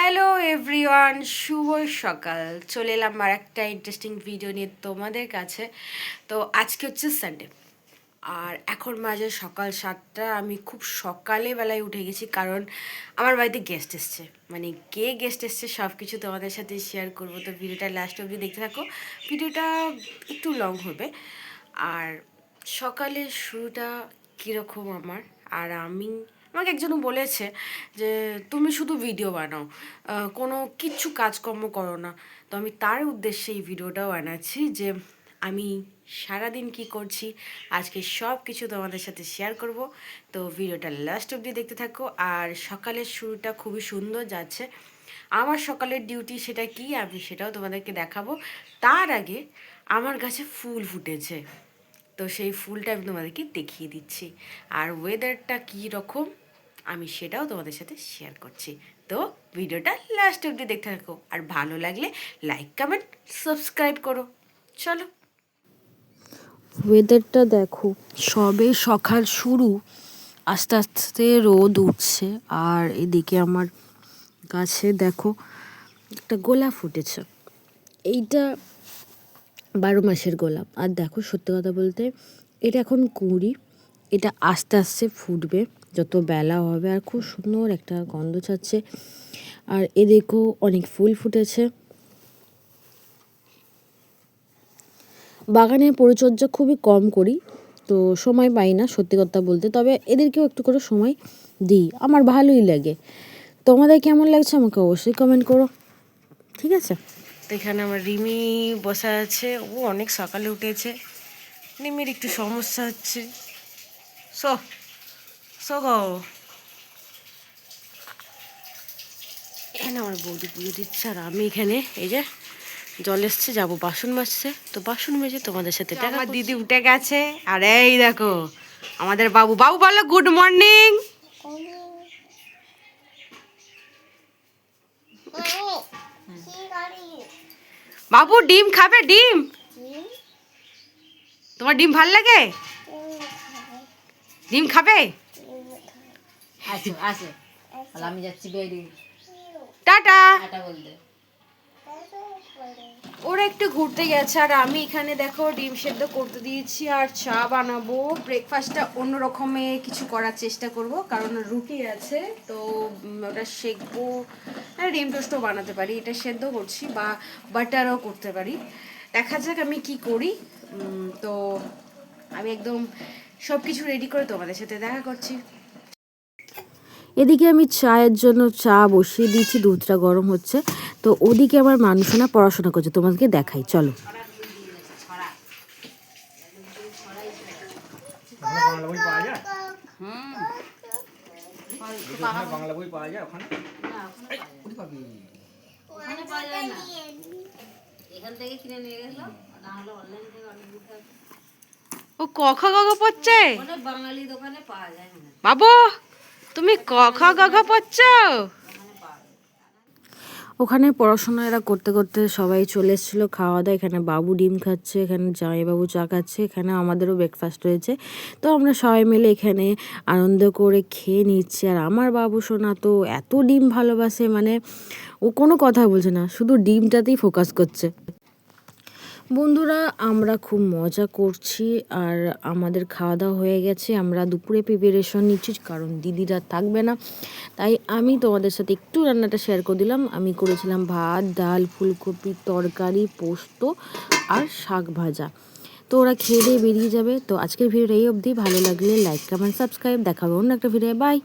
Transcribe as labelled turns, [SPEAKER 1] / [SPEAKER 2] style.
[SPEAKER 1] Hello everyone, শুভ সকাল। চলে এলাম আর একটা ইন্টারেস্টিং ভিডিও নিয়ে তোমাদের কাছে। তো আজকে হচ্ছে সানডে, আর এখন মাঝে সকাল 7টা। আমি খুব সকালে বেলায় উঠে গেছি, কারণ আমার বাড়িতে গেস্ট এসছে। মানে কে গেস্ট এসছে সব কিছু তোমাদের সাথে শেয়ার করবো। তো ভিডিওটা লাস্ট অবধি দেখতে থাকো, ভিডিওটা একটু লং হবে। আর সকালের শুরুটা কীরকম আমার, আর আমাকে একজন বলেছে যে তুমি শুধু ভিডিও বানাও, কোনো কিচ্ছু কাজকর্ম করো না। তো আমি তার উদ্দেশ্যে এই ভিডিওটাও বানাচ্ছি যে আমি সারাদিন কি করছি, আজকে সব কিছু তোমাদের সাথে শেয়ার করব। তো ভিডিওটা লাস্ট অবধি দেখতে থাকো। আর সকালের শুরুটা খুবই সুন্দর যাচ্ছে। আমার সকালের ডিউটি সেটা কি, আমি সেটাও তোমাদেরকে দেখাবো। তার আগে আমার গাছে ফুল ফুটেছে, তো সেই ফুলটা আমি তোমাদেরকে দেখিয়ে দিচ্ছি। আর ওয়েদারটা কী রকম আমি সেটাও তোমাদের সাথে শেয়ার করছি। তো ভিডিওটা লাস্ট অবধি দেখতে থাকো, আর ভালো লাগলে লাইক কমেন্ট সাবস্ক্রাইব করো। চলো, ওয়েদারটা দেখো, সবে সকাল শুরু, আস্তে আস্তে রোদ উঠছে। আর এদিকে আমার গাছে দেখো একটা গোলাপ ফুটেছে। এইটা 12 মাসের গোলাপ। আর দেখো, সত্যি কথা বলতে এটা এখন কুঁড়ি, এটা আস্তে আস্তে ফুটবে যত বেলা হবে। আর খুব সুন্দর একটা গন্ধ ছাড়ছে। আর এদিকেও অনেক ফুল ফুটেছে। বাগানের পরিচর্যা খুবই কম করি, তো সময় পাই না সত্যি কথা বলতে। তবে এদেরকেও একটু করে সময় দিই, আমার ভালোই লাগে। তোমাদের কেমন লাগছে আমাকে অবশ্যই কমেন্ট করো, ঠিক আছে? তো এখানে আমার রিমি বসে আছে, ও অনেক সকালে উঠেছে। রিমির একটু সমস্যা হচ্ছে। সো সো গো, এখানে আমার বৌদি পুজো দিচ্ছে, আর আমি এখানে এই যে জল এসছে, যাবো বাসন মাজছে। তো বাসন মেজে তোমাদের সাথে দেখা। আমার দিদি উঠে গেছে, আর এই দেখো আমাদের বাবু। বাবু বলো গুড মর্নিং। বাবু ডিম খাবে? ডিম, তোমার ডিম ভাল লাগে? ডিম খাবে?
[SPEAKER 2] আমি যাচ্ছি বেরিয়ে
[SPEAKER 1] টাটা।
[SPEAKER 2] টাটা বলতে।
[SPEAKER 1] ওরা একটু ঘুরতে গেছে, আর আমি এখানে দেখো ডিম সেদ্ধ করতে দিয়েছি আর চা বানাবো। ব্রেকফাস্টটা অন্য রকমের কিছু করার চেষ্টা করব, কারণ রুটি আছে তো ওটা সেঁকবো। ডিম টোস্টও বানাতে পারি, এটা সেদ্ধ করছি, বা বাটারও করতে পারি। দেখা যাক আমি কি করি। তো আমি একদম সব কিছু রেডি করে তোমাদের সাথে দেখা করছি। এদিকে আমি চায়ের জন্য চা বসিয়ে দিয়েছি, দুধটা গরম হচ্ছে। তো ওদিকে আমার মানুষনা পড়াশোনা করছে, তোমাদেরকে দেখাই, চলো। ও ক খ গ ঘ পড়ছে।
[SPEAKER 2] বাঙালি দোকানে পাওয়া যায় না।
[SPEAKER 1] বাবু তুমি ক খ গ ঘ পড়ছো? ওখানে পড়াশোনা এরা করতে করতে সবাই চলে এসেছিলো খাওয়া দাওয়া। এখানে বাবু ডিম খাচ্ছে, এখানে জামাইবাবু চা খাচ্ছে, এখানে আমাদেরও ব্রেকফাস্ট রয়েছে। তো আমরা সবাই মিলে এখানে আনন্দ করে খেয়ে নিচ্ছি। আর আমার বাবু সোনা তো এত ডিম ভালোবাসে, মানে ও কোনো কথা বলছে না, শুধু ডিমটাতেই ফোকাস করছে। বন্ধুরা, আমরা খুব মজা করছি, আর আমাদের খাওয়া দাওয়া হয়ে গেছে। আমরা দুপুরে প্রিপারেশন নিচ্ছি, কারণ দিদিরা থাকবে না। তাই আমি তোমাদের সাথে একটু রান্নাটা শেয়ার করে দিলাম। আমি করেছিলাম ভাত, ডাল, ফুলকপির তরকারি, পোস্ত আর শাক ভাজা। তো ওরা খেয়ে দিয়ে বেরিয়ে যাবে। তো আজকের ভিডিওটা এই অবধি। ভালো লাগলে লাইক কমেন্ট সাবস্ক্রাইব, দেখাবে অন্য একটা ভিডিও। বাই।